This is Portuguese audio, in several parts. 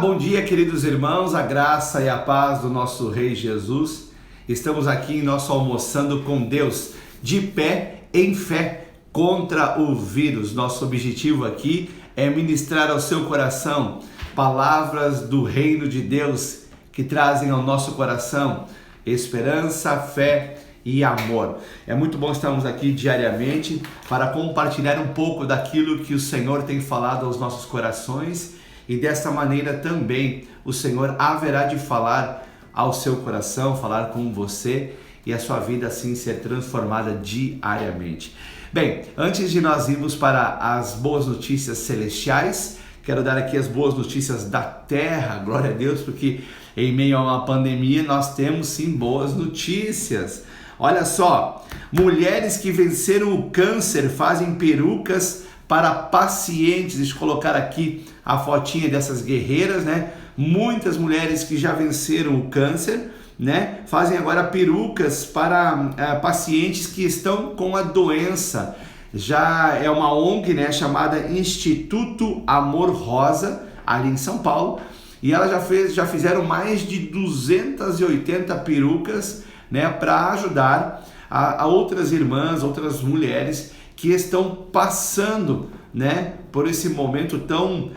Bom dia, queridos irmãos, a graça e a paz do nosso Rei Jesus. Estamos aqui em nosso Almoçando com Deus, de pé em fé contra o vírus. Nosso objetivo aqui é ministrar ao seu coração palavras do reino de Deus que trazem ao nosso coração esperança, fé e amor. É muito bom estarmos aqui diariamente para compartilhar um pouco daquilo que o Senhor tem falado aos nossos corações. E desta maneira também o Senhor haverá de falar ao seu coração, falar com você e a sua vida assim ser transformada diariamente. Bem, antes de nós irmos para as boas notícias celestiais, quero dar aqui as boas notícias da terra, glória a Deus, porque em meio a uma pandemia nós temos sim boas notícias. Olha só, mulheres que venceram o câncer fazem perucas para pacientes. Deixa eu colocar aqui a fotinha dessas guerreiras, né? Muitas mulheres que já venceram o câncer, né? Fazem agora perucas para pacientes que estão com a doença. Já é uma ONG, né, chamada Instituto Amor Rosa, ali em São Paulo, e ela já fizeram mais de 280 perucas, né, para ajudar a outras irmãs, outras mulheres que estão passando, né, por esse momento tão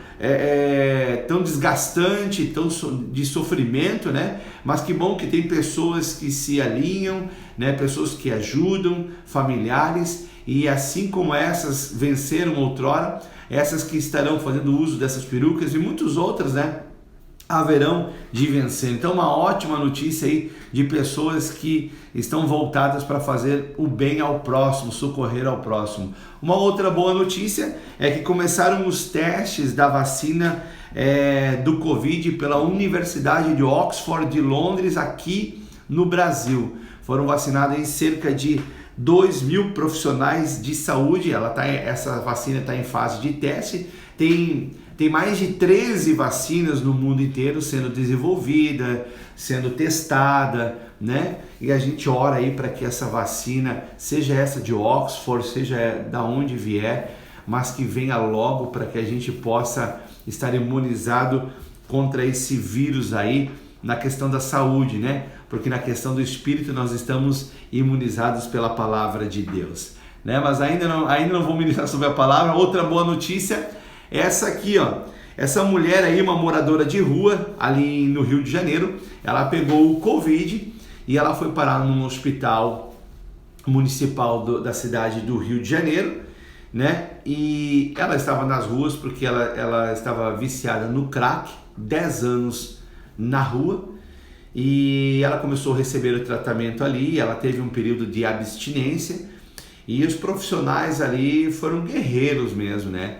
desgastante, tão de sofrimento, né? Mas que bom que tem pessoas que se alinham, né? Pessoas que ajudam, familiares, e assim como essas venceram outrora, essas que estarão fazendo uso dessas perucas e muitas outras, né, haverão de vencer. Então, uma ótima notícia aí de pessoas que estão voltadas para fazer o bem ao próximo, socorrer ao próximo. Uma outra boa notícia é que começaram os testes da vacina do Covid pela Universidade de Oxford de Londres, aqui no Brasil. Foram vacinados aí cerca de 2.000 profissionais de saúde. Essa vacina está em fase de teste. Tem mais de 13 vacinas no mundo inteiro sendo desenvolvida, sendo testada, né? E a gente ora aí para que essa vacina, seja essa de Oxford, seja da onde vier, mas que venha logo para que a gente possa estar imunizado contra esse vírus aí na questão da saúde, né? Porque na questão do espírito nós estamos imunizados pela palavra de Deus, né? Mas ainda não vou ministrar sobre a palavra. Outra boa notícia, essa aqui, ó, essa mulher aí, uma moradora de rua ali no Rio de Janeiro, ela pegou o Covid e ela foi parar num hospital municipal da cidade do Rio de Janeiro, né? E ela estava nas ruas porque ela estava viciada no crack, 10 anos na rua, e ela começou a receber o tratamento ali. Ela teve um período de abstinência e os profissionais ali foram guerreiros mesmo, né?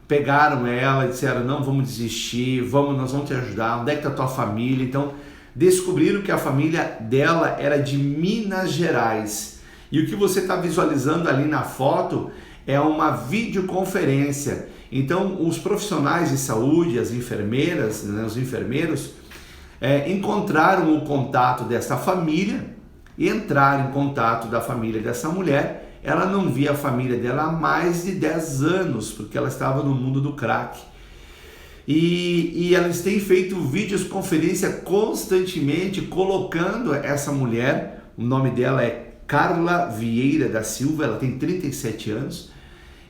Pegaram ela e disseram: não, vamos desistir, nós vamos te ajudar, onde é que está a tua família? Então descobriram que a família dela era de Minas Gerais, e o que você está visualizando ali na foto é uma videoconferência. Então os profissionais de saúde, as enfermeiras, né, os enfermeiros, encontraram o contato dessa família e entraram em contato da família dessa mulher. Ela não via a família dela há mais de 10 anos, porque ela estava no mundo do crack. E eles têm feito vídeos conferência constantemente, colocando essa mulher, o nome dela é Carla Vieira da Silva, ela tem 37 anos,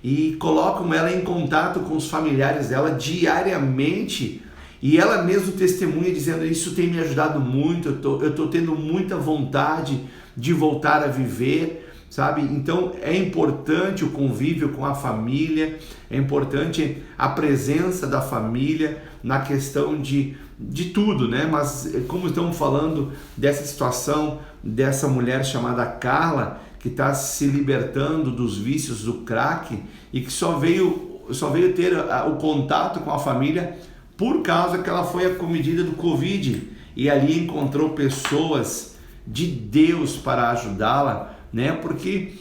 e colocam ela em contato com os familiares dela diariamente, e ela mesma testemunha dizendo: isso tem me ajudado muito, eu tô tendo muita vontade de voltar a viver, sabe? Então é importante o convívio com a família, é importante a presença da família na questão de tudo, né? Mas como estamos falando dessa situação, dessa mulher chamada Carla, que está se libertando dos vícios do crack e que só veio ter o contato com a família por causa que ela foi acometida do Covid, e ali encontrou pessoas de Deus para ajudá-la, né? Porque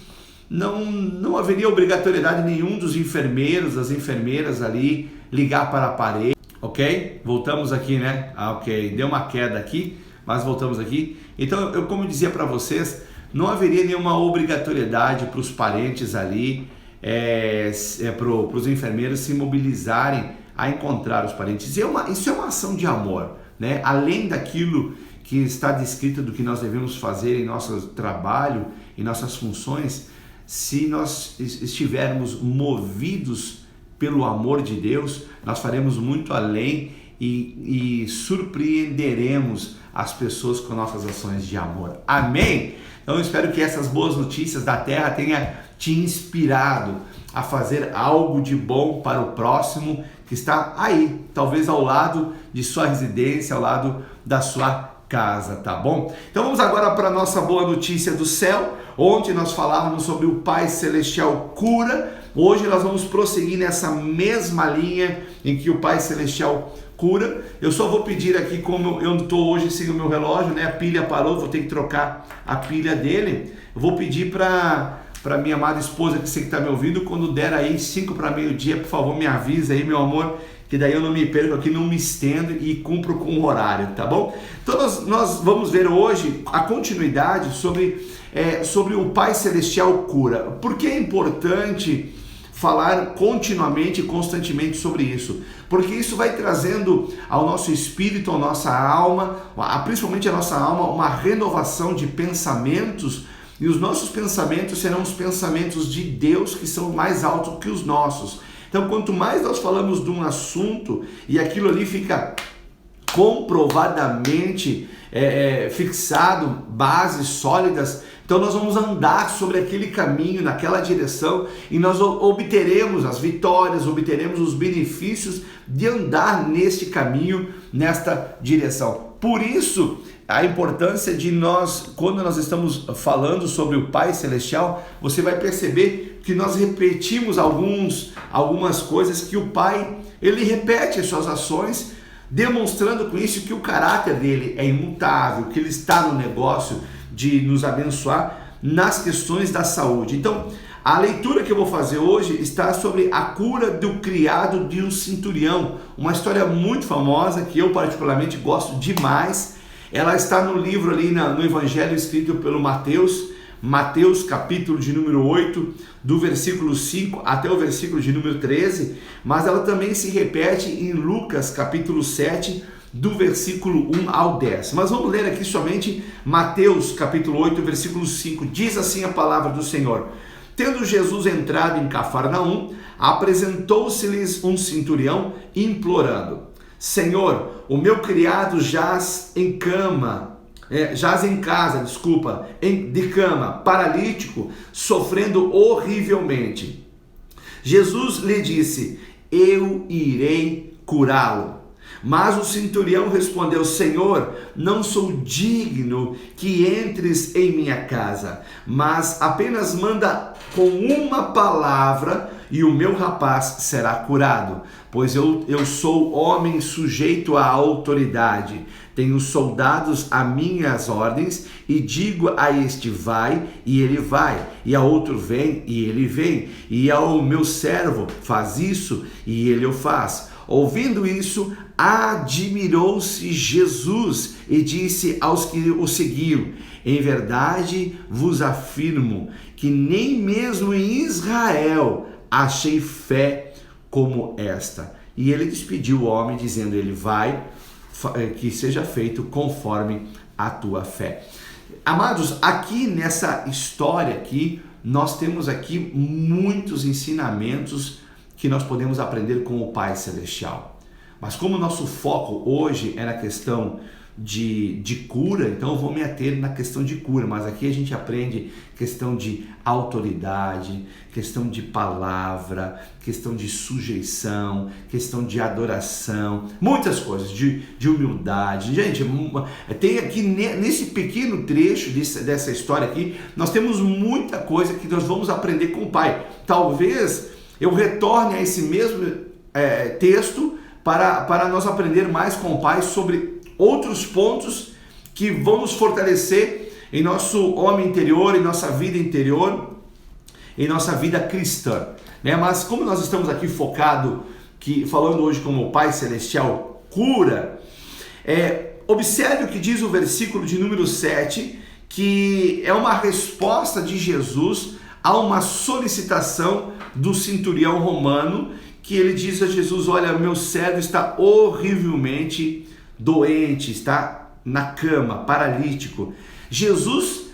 não haveria obrigatoriedade nenhum dos enfermeiros, das enfermeiras ali ligar para a parede, ok? Voltamos aqui, né? Ok, deu uma queda aqui, mas voltamos aqui. Então, como eu dizia para vocês, não haveria nenhuma obrigatoriedade para os parentes ali, para os enfermeiros se mobilizarem a encontrar os parentes. Isso é uma ação de amor, né? Além daquilo que está descrito do que nós devemos fazer em nosso trabalho, em nossas funções, se nós estivermos movidos pelo amor de Deus, nós faremos muito além e surpreenderemos as pessoas com nossas ações de amor. Amém? Então eu espero que essas boas notícias da terra tenha te inspirado a fazer algo de bom para o próximo que está aí, talvez ao lado de sua residência, ao lado da sua casa, tá bom? Então vamos agora para a nossa boa notícia do céu. Ontem nós falávamos sobre o Pai Celestial cura. Hoje nós vamos prosseguir nessa mesma linha em que o Pai Celestial cura. Eu só vou pedir aqui, como eu estou hoje sem o meu relógio, né? A pilha parou, vou ter que trocar a pilha dele. Eu vou pedir para minha amada esposa, que você que está me ouvindo, quando der aí 5 para meio-dia, por favor, me avisa aí, meu amor, que daí eu não me perco aqui, não me estendo e cumpro com o horário, tá bom? Então nós vamos ver hoje a continuidade sobre o Pai Celestial cura. Por que é importante falar continuamente e constantemente sobre isso? Porque isso vai trazendo ao nosso espírito, à nossa alma, principalmente à nossa alma, uma renovação de pensamentos, e os nossos pensamentos serão os pensamentos de Deus, que são mais altos que os nossos. Então, quanto mais nós falamos de um assunto e aquilo ali fica comprovadamente fixado, bases sólidas, então nós vamos andar sobre aquele caminho, naquela direção, e nós obteremos as vitórias, obteremos os benefícios de andar neste caminho, nesta direção. Por isso, a importância de nós, quando nós estamos falando sobre o Pai Celestial, você vai perceber que nós repetimos algumas coisas que o Pai, ele repete as suas ações, demonstrando com isso que o caráter dele é imutável, que ele está no negócio de nos abençoar nas questões da saúde. Então, a leitura que eu vou fazer hoje está sobre a cura do criado de um centurião, uma história muito famosa que eu particularmente gosto demais. Ela está no livro ali, no Evangelho escrito pelo Mateus capítulo de número 8, do versículo 5 até o versículo de número 13, mas ela também se repete em Lucas capítulo 7, do versículo 1 ao 10. Mas vamos ler aqui somente Mateus capítulo 8, versículo 5. Diz assim a palavra do Senhor: Tendo Jesus entrado em Cafarnaum, apresentou-se-lhes um centurião, implorando: Senhor, o meu criado jaz em casa, de cama, paralítico, sofrendo horrivelmente. Jesus lhe disse: Eu irei curá-lo. Mas o centurião respondeu: Senhor, não sou digno que entres em minha casa, mas apenas manda com uma palavra e o meu rapaz será curado, pois eu sou homem sujeito à autoridade. Tenho soldados a minhas ordens e digo a este vai e ele vai, e a outro vem e ele vem, e ao meu servo faz isso e ele o faz. Ouvindo isso, admirou-se Jesus e disse aos que o seguiam: Em verdade vos afirmo que nem mesmo em Israel achei fé como esta. E ele despediu o homem, dizendo: Ele vai, que seja feito conforme a tua fé. Amados, aqui nessa história aqui, nós temos aqui muitos ensinamentos que nós podemos aprender com o Pai Celestial. Mas como o nosso foco hoje é na questão de cura, então eu vou me ater na questão de cura, mas aqui a gente aprende questão de autoridade, questão de palavra, questão de sujeição, questão de adoração, muitas coisas, de humildade. Gente, tem aqui nesse pequeno trecho dessa história aqui, nós temos muita coisa que nós vamos aprender com o Pai. Talvez eu retorne a esse mesmo texto para nós aprender mais com o Pai sobre outros pontos que vão nos fortalecer em nosso homem interior, em nossa vida interior, em nossa vida cristã, né? Mas como nós estamos aqui falando hoje como o Pai Celestial cura, observe o que diz o versículo de número 7, que é uma resposta de Jesus a uma solicitação do centurião romano, que ele diz a Jesus: olha, meu servo está horrivelmente doente, está na cama, paralítico. Jesus,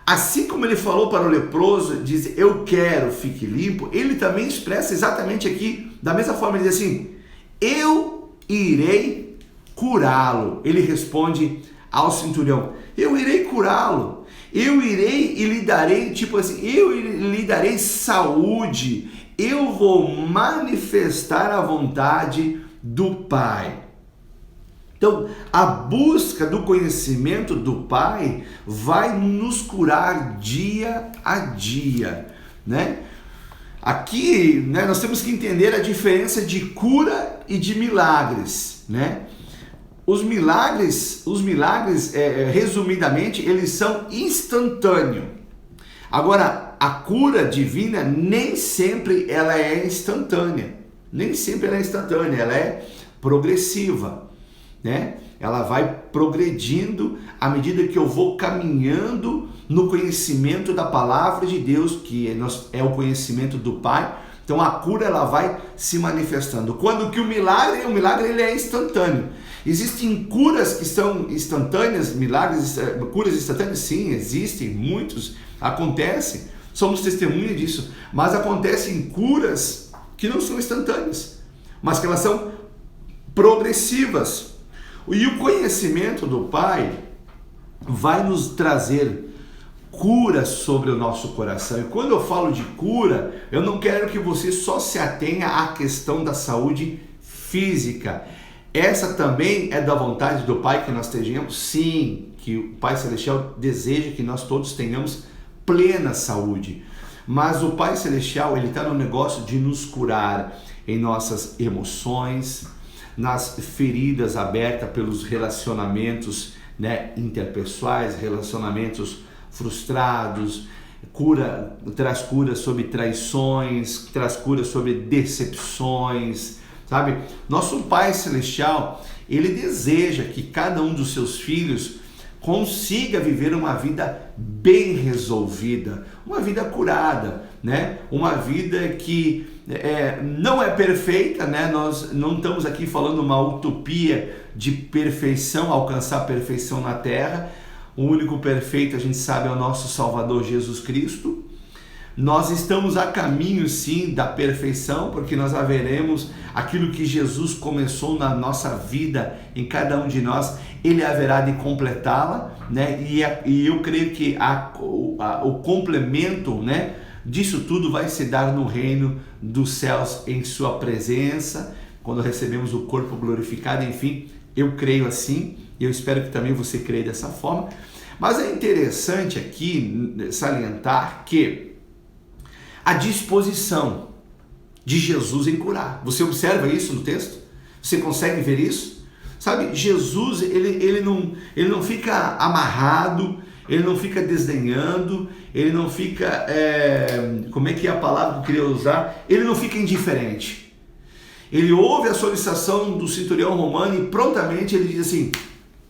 assim como ele falou para o leproso, diz: eu quero, fique limpo, ele também expressa exatamente aqui, da mesma forma, ele diz assim: eu irei curá-lo. Ele responde ao centurião: eu irei curá-lo, eu irei e lhe darei, tipo assim, eu lhe darei saúde, eu vou manifestar a vontade do Pai. Então, a busca do conhecimento do Pai vai nos curar dia a dia, né? Aqui, né, nós temos que entender a diferença de cura e de milagres, né? Os milagres, resumidamente, eles são instantâneos. Agora, a cura divina nem sempre ela é instantânea. Nem sempre ela é instantânea, ela é progressiva, né? Ela vai progredindo à medida que eu vou caminhando no conhecimento da palavra de Deus, que é o conhecimento do Pai. Então a cura ela vai se manifestando. Quando que o milagre ele é instantâneo. Existem curas que são instantâneas, curas instantâneas, sim, existem, muitos, acontecem, somos testemunha disso, mas acontecem curas que não são instantâneas, mas que elas são progressivas. E o conhecimento do Pai vai nos trazer cura sobre o nosso coração. E quando eu falo de cura, eu não quero que você só se atenha à questão da saúde física. Essa também é da vontade do Pai que nós tenhamos, sim, que o Pai Celestial deseja que nós todos tenhamos plena saúde. Mas o Pai Celestial, ele está no negócio de nos curar em nossas emoções, nas feridas abertas pelos relacionamentos, né, interpessoais, relacionamentos frustrados, traz cura sobre traições, traz cura sobre decepções, sabe? Nosso Pai Celestial, ele deseja que cada um dos seus filhos consiga viver uma vida bem resolvida, uma vida curada, né? Uma vida que não é perfeita, né? Nós não estamos aqui falando uma utopia de perfeição, alcançar a perfeição na terra. O único perfeito, a gente sabe, é o nosso Salvador Jesus Cristo. Nós estamos a caminho, sim, da perfeição, porque nós haveremos aquilo que Jesus começou na nossa vida, em cada um de nós, Ele haverá de completá-la, né? E eu creio que o complemento, né, disso tudo vai se dar no reino dos céus, em Sua presença, quando recebemos o corpo glorificado. Enfim, eu creio assim, e eu espero que também você creia dessa forma. Mas é interessante aqui salientar que a disposição de Jesus em curar. Você observa isso no texto? Você consegue ver isso? Sabe, Jesus, ele não fica amarrado, ele não fica desdenhando, ele não fica, como é que é a palavra que eu queria usar? Ele não fica indiferente. Ele ouve a solicitação do centurião romano e prontamente ele diz assim: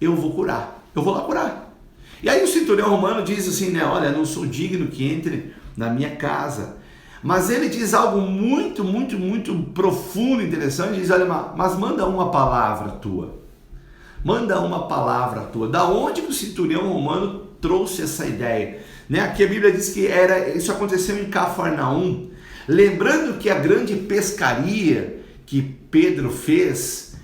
eu vou curar, eu vou lá curar. E aí o centurião romano diz assim, né? Olha, não sou digno que entre na minha casa. Mas ele diz algo muito, muito, muito profundo, interessante. Ele diz: olha, mas manda uma palavra tua. Manda uma palavra tua. Da onde que o centurião romano trouxe essa ideia? Né? Aqui a Bíblia diz que isso aconteceu em Cafarnaum. Lembrando que a grande pescaria que Pedro fez,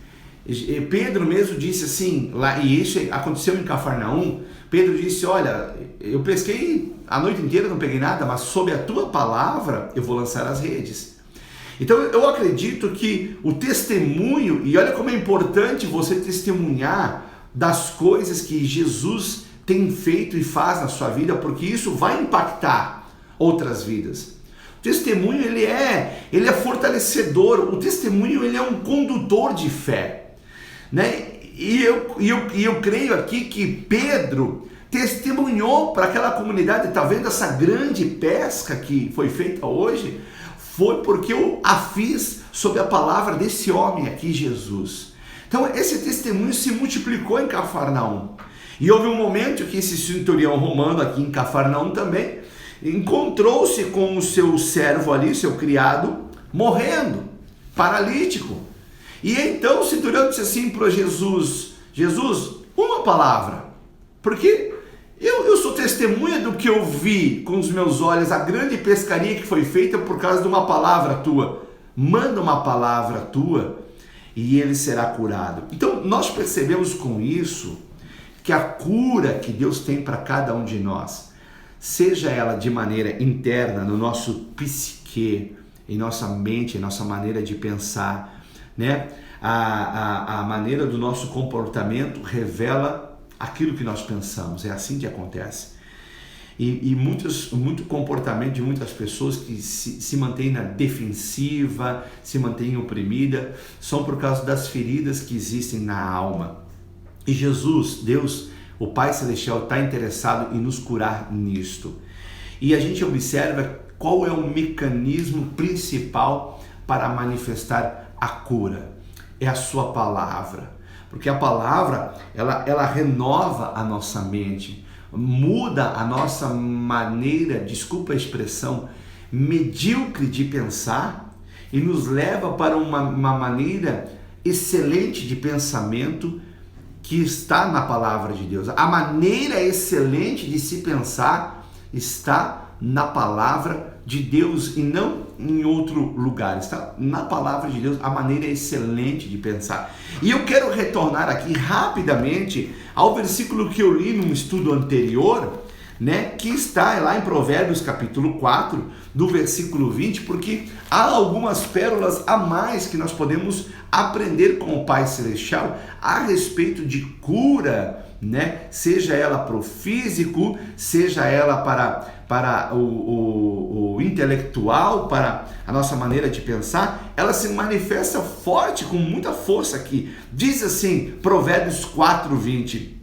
Pedro mesmo disse assim, lá, e isso aconteceu em Cafarnaum. Pedro disse: olha, eu pesquei a noite inteira, não peguei nada, mas sob a tua palavra eu vou lançar as redes. Então eu acredito que o testemunho, e olha como é importante você testemunhar das coisas que Jesus tem feito e faz na sua vida, porque isso vai impactar outras vidas. O testemunho ele é fortalecedor, o testemunho ele é um condutor de fé, né? E eu creio aqui que Pedro testemunhou para aquela comunidade. Está vendo essa grande pesca que foi feita hoje? Foi porque eu a fiz sob a palavra desse homem aqui, Jesus. Então esse testemunho se multiplicou em Cafarnaum. E houve um momento que esse centurião romano aqui em Cafarnaum também encontrou-se com o seu servo ali, seu criado, morrendo. paralítico. E então o centurião disse assim para Jesus: Jesus, uma palavra, porque eu sou testemunha do que eu vi com os meus olhos, a grande pescaria que foi feita por causa de uma palavra tua. Manda uma palavra tua e ele será curado. Então nós percebemos com isso que a cura que Deus tem para cada um de nós, seja ela de maneira interna, no nosso psique, em nossa mente, em nossa maneira de pensar, né? A maneira do nosso comportamento revela aquilo que nós pensamos. É assim que acontece. E muito comportamento de muitas pessoas que se mantêm na defensiva, se mantêm oprimida, são por causa das feridas que existem na alma. E Jesus, Deus, o Pai Celestial, está interessado em nos curar nisto. E a gente observa qual é o mecanismo principal para manifestar a cura. É a sua palavra. Porque a palavra, ela renova a nossa mente, muda a nossa maneira, desculpa a expressão, medíocre de pensar e nos leva para uma maneira excelente de pensamento que está na palavra de Deus. A maneira excelente de se pensar está na palavra de Deus e não em outro lugar. Está na palavra de Deus a maneira excelente de pensar. E eu quero retornar aqui rapidamente ao versículo que eu li num estudo anterior, né, que está lá em Provérbios capítulo 4, do versículo 20, porque há algumas pérolas a mais que nós podemos aprender com o Pai Celestial a respeito de cura, né? Seja ela para o físico, seja ela para o intelectual, para a nossa maneira de pensar, ela se manifesta forte, com muita força aqui. Diz assim, Provérbios 4, 20,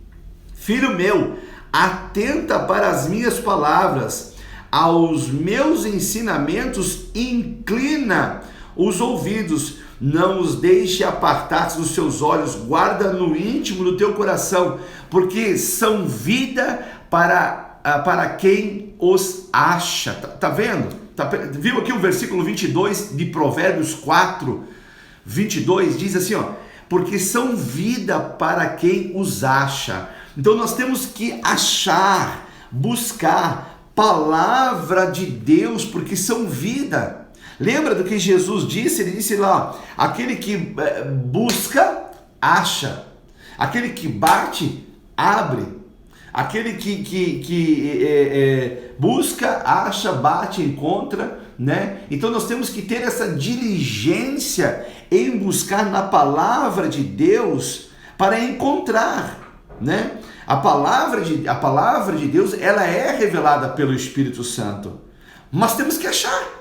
filho meu, atenta para as minhas palavras, aos meus ensinamentos inclina os ouvidos, não os deixe apartar-se dos seus olhos, guarda no íntimo do teu coração, porque são vida para quem os acha. Tá vendo? Viu aqui o versículo 22 de Provérbios 4, 22, diz assim, ó, porque são vida para quem os acha. Então nós temos que achar, buscar palavra de Deus, porque são vida. Lembra do que Jesus disse? Ele disse lá, aquele que busca, acha. Aquele que bate, abre. Aquele que busca, acha, bate, encontra, né? Então nós temos que ter essa diligência em buscar na palavra de Deus para encontrar, né? A palavra de Deus, ela é revelada pelo Espírito Santo, mas temos que achar.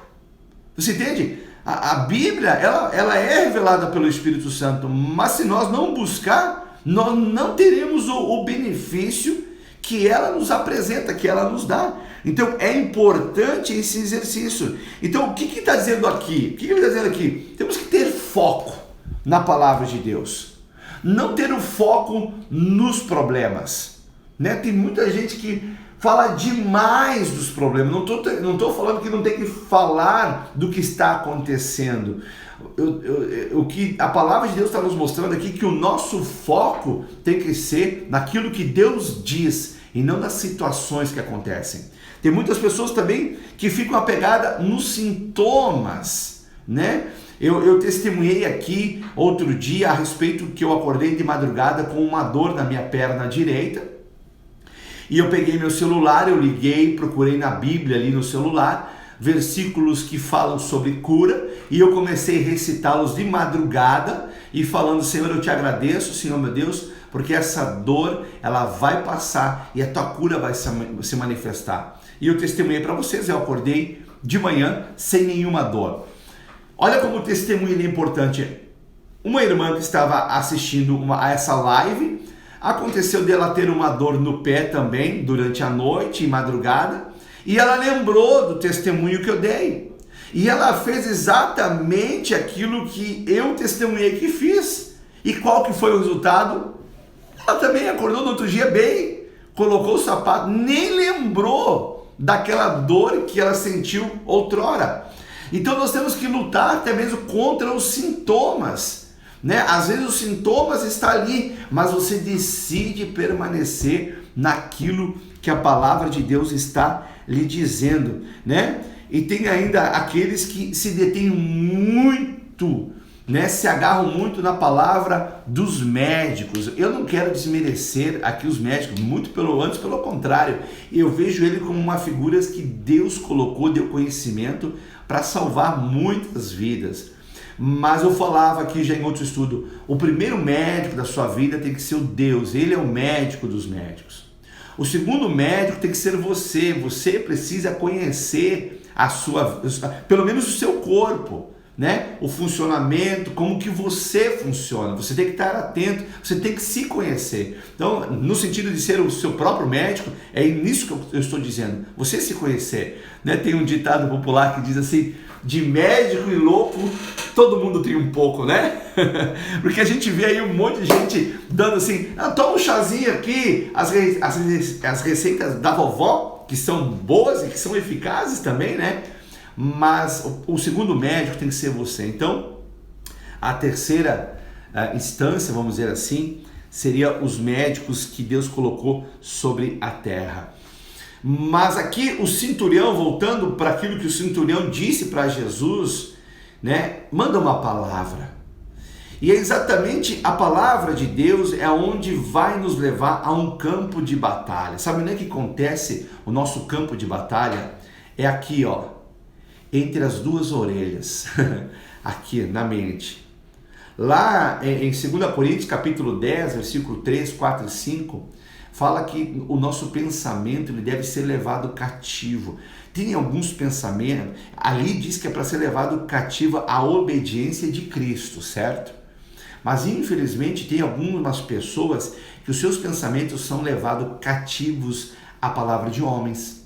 Você entende? A Bíblia, ela é revelada pelo Espírito Santo, mas se nós não buscar, nós não teremos o benefício que ela nos apresenta, que ela nos dá. Então é importante esse exercício. Então o que está dizendo aqui? O que ele está dizendo aqui? Temos que ter foco na palavra de Deus. Não ter o foco nos problemas, né? Tem muita gente que fala demais dos problemas. Não estou falando que não tem que falar do que está acontecendo. O que a palavra de Deus está nos mostrando aqui, que o nosso foco tem que ser naquilo que Deus diz e não nas situações que acontecem. Tem muitas pessoas também que ficam apegadas nos sintomas, né? Eu testemunhei aqui outro dia a respeito que eu acordei de madrugada com uma dor na minha perna direita. E eu peguei meu celular, eu liguei, procurei na Bíblia ali no celular, versículos que falam sobre cura, e eu comecei a recitá-los de madrugada e falando, Senhor, eu te agradeço, Senhor meu Deus, porque essa dor, ela vai passar e a tua cura vai se manifestar. E eu testemunhei para vocês, eu acordei de manhã sem nenhuma dor. Olha como o testemunho é importante. Uma irmã que estava assistindo a essa live, aconteceu dela ter uma dor no pé também, durante a noite e madrugada, e ela lembrou do testemunho que eu dei. E ela fez exatamente aquilo que eu testemunhei que fiz. E qual que foi o resultado? Ela também acordou no outro dia bem, colocou o sapato, nem lembrou daquela dor que ela sentiu outrora. Então nós temos que lutar até mesmo contra os sintomas, né? Às vezes os sintomas estão ali, mas você decide permanecer naquilo que a palavra de Deus está lhe dizendo, né? E tem ainda aqueles que se detêm muito, né? Se agarram muito na palavra dos médicos. Eu não quero desmerecer aqui os médicos, antes pelo contrário. Eu vejo ele como uma figura que Deus colocou, deu conhecimento para salvar muitas vidas. Mas eu falava aqui já em outro estudo, o primeiro médico da sua vida tem que ser o Deus, ele é o médico dos médicos. O segundo médico tem que ser você, você precisa conhecer pelo menos o seu corpo, né? O funcionamento, como que você funciona, você tem que estar atento, você tem que se conhecer. Então, no sentido de ser o seu próprio médico, é nisso que eu estou dizendo, você se conhecer, né? Tem um ditado popular que diz assim, de médico e louco, todo mundo tem um pouco, né? Porque a gente vê aí um monte de gente dando assim, toma um chazinho aqui, as receitas da vovó, que são boas e que são eficazes também, né? Mas o segundo médico tem que ser você. Então, a terceira instância, vamos dizer assim, seria os médicos que Deus colocou sobre a terra. Mas aqui o centurião, voltando para aquilo que o centurião disse para Jesus, né, manda uma palavra. E é exatamente a palavra de Deus é onde vai nos levar a um campo de batalha. Sabe onde é que acontece o nosso campo de batalha? É aqui, ó, entre as duas orelhas, aqui na mente. Lá em 2 Coríntios capítulo 10, versículo 3, 4 e 5, fala que o nosso pensamento ele deve ser levado cativo. Tem alguns pensamentos, ali diz que é para ser levado cativo à obediência de Cristo, certo? Mas infelizmente tem algumas pessoas que os seus pensamentos são levados cativos à palavra de homens,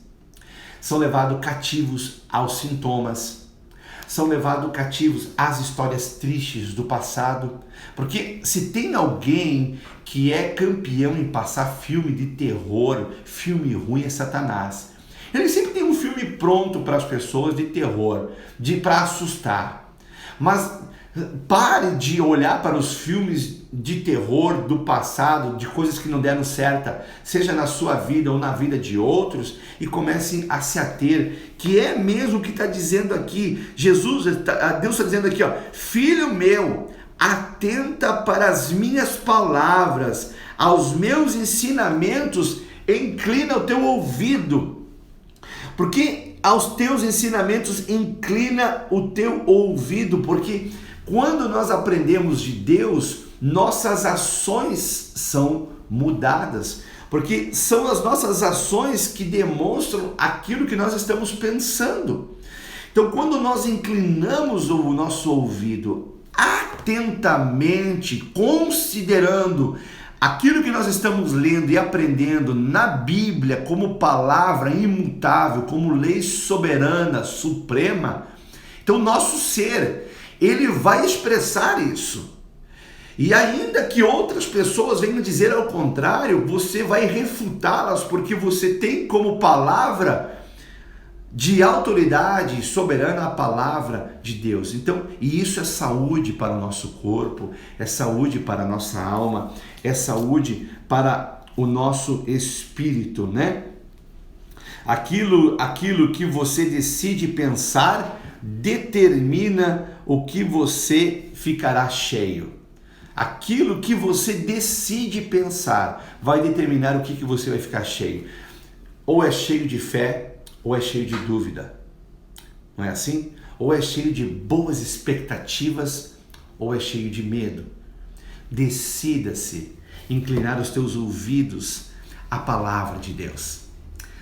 são levados cativos aos sintomas, são levados cativos às histórias tristes do passado. Porque se tem alguém que é campeão em passar filme de terror, filme ruim, é Satanás. Ele sempre tem um filme pronto para as pessoas de terror, para assustar. Mas pare de olhar para os filmes de terror do passado, de coisas que não deram certo, seja na sua vida ou na vida de outros, e comecem a se ater, que é mesmo o que está dizendo aqui. Deus está dizendo aqui, ó, filho meu, atenta para as minhas palavras, aos meus ensinamentos, inclina o teu ouvido, porque aos teus ensinamentos inclina o teu ouvido, porque quando nós aprendemos de Deus, nossas ações são mudadas, porque são as nossas ações que demonstram aquilo que nós estamos pensando. Então, quando nós inclinamos o nosso ouvido atentamente, considerando aquilo que nós estamos lendo e aprendendo na Bíblia como palavra imutável, como lei soberana, suprema, então nosso ser, ele vai expressar isso. E ainda que outras pessoas venham dizer ao contrário, você vai refutá-las, porque você tem como palavra de autoridade soberana a palavra de Deus. Então, e isso é saúde para o nosso corpo, é saúde para a nossa alma, é saúde para o nosso espírito, né? Aquilo que você decide pensar determina o que você ficará cheio. Aquilo que você decide pensar vai determinar o que você vai ficar cheio. Ou é cheio de fé, ou é cheio de dúvida. Não é assim? Ou é cheio de boas expectativas, ou é cheio de medo. Decida-se inclinar os teus ouvidos à palavra de Deus.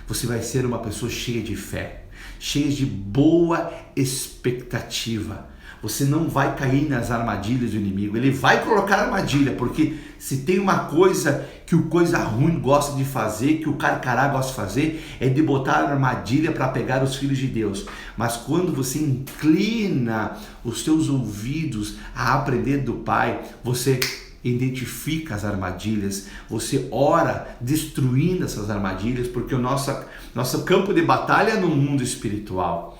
Você vai ser uma pessoa cheia de fé, cheia de boa expectativa. Você não vai cair nas armadilhas do inimigo. Ele vai colocar armadilha, porque se tem uma coisa que o coisa ruim gosta de fazer, que o carcará gosta de fazer, é de botar armadilha para pegar os filhos de Deus. Mas quando você inclina os seus ouvidos a aprender do Pai, você identifica as armadilhas, você ora destruindo essas armadilhas, porque o nosso campo de batalha é no mundo espiritual.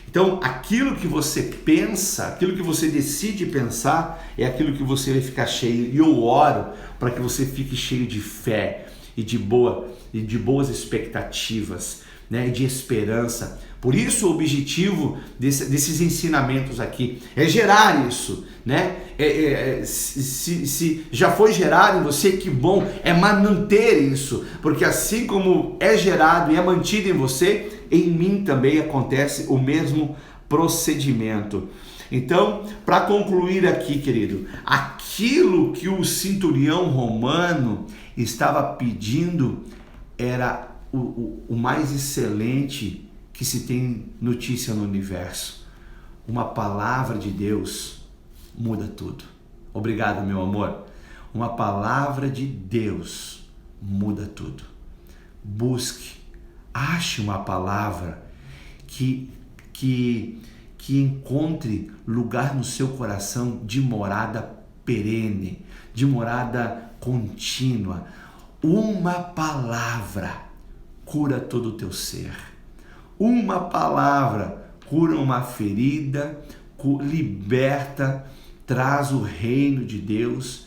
Então, aquilo que você pensa, aquilo que você decide pensar, é aquilo que você vai ficar cheio. E eu oro para que você fique cheio de fé e de boas expectativas, né? E de esperança. Por isso, o objetivo desses ensinamentos aqui é gerar isso, né? Se já foi gerado em você, que bom, é manter isso, porque assim como é gerado e é mantido em você, em mim também acontece o mesmo procedimento. Então, para concluir aqui, querido, aquilo que o centurião romano estava pedindo era o mais excelente que se tem notícia no universo. Uma palavra de Deus muda tudo. Obrigado, meu amor. Uma palavra de Deus muda tudo. Busque, ache uma palavra que encontre lugar no seu coração de morada perene, de morada contínua. Uma palavra cura todo o teu ser. Uma palavra cura uma ferida, liberta, traz o reino de Deus,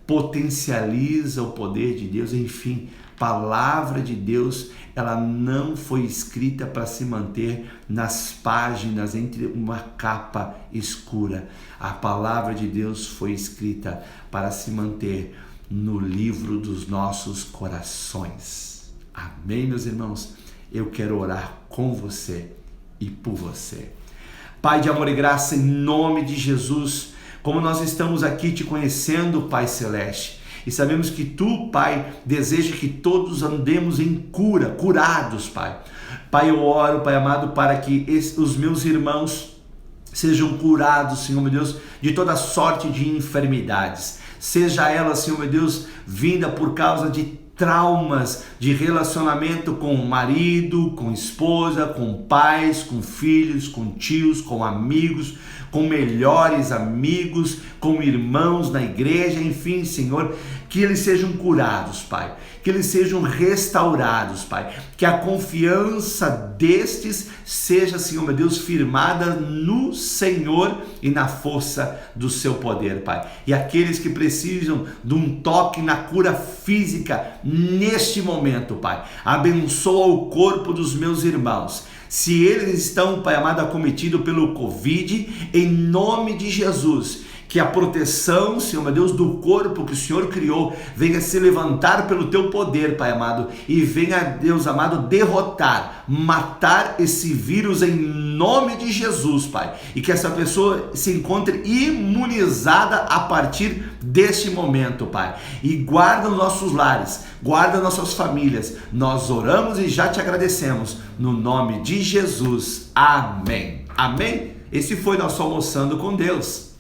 potencializa o poder de Deus, enfim, palavra de Deus, ela não foi escrita para se manter nas páginas entre uma capa escura. A palavra de Deus foi escrita para se manter no livro dos nossos corações. Amém, meus irmãos? Eu quero orar com você e por você. Pai de amor e graça, em nome de Jesus, como nós estamos aqui te conhecendo, Pai Celeste, e sabemos que Tu, Pai, deseja que todos andemos em curados, Pai. Pai, eu oro, Pai amado, para que os meus irmãos sejam curados, Senhor meu Deus, de toda sorte de enfermidades. Seja ela, Senhor meu Deus, vinda por causa de traumas de relacionamento com o marido, com esposa, com pais, com filhos, com tios, com amigos, com melhores amigos, com irmãos na igreja, enfim, Senhor, que eles sejam curados, Pai, que eles sejam restaurados, Pai, que a confiança destes seja, Senhor meu Deus, firmada no Senhor e na força do seu poder, Pai. E aqueles que precisam de um toque na cura física neste momento, Pai, abençoa o corpo dos meus irmãos. Se eles estão, Pai amado, acometidos pelo Covid, em nome de Jesus, que a proteção, Senhor meu Deus, do corpo que o Senhor criou venha se levantar pelo Teu poder, Pai amado, e venha, Deus amado, derrotar, matar esse vírus em nome de Jesus, Pai, e que essa pessoa se encontre imunizada a partir deste momento, Pai, e guarda os nossos lares, guarda nossas famílias. Nós oramos e já te agradecemos, no nome de Jesus. Amém. Amém? Esse foi nosso Almoçando com Deus.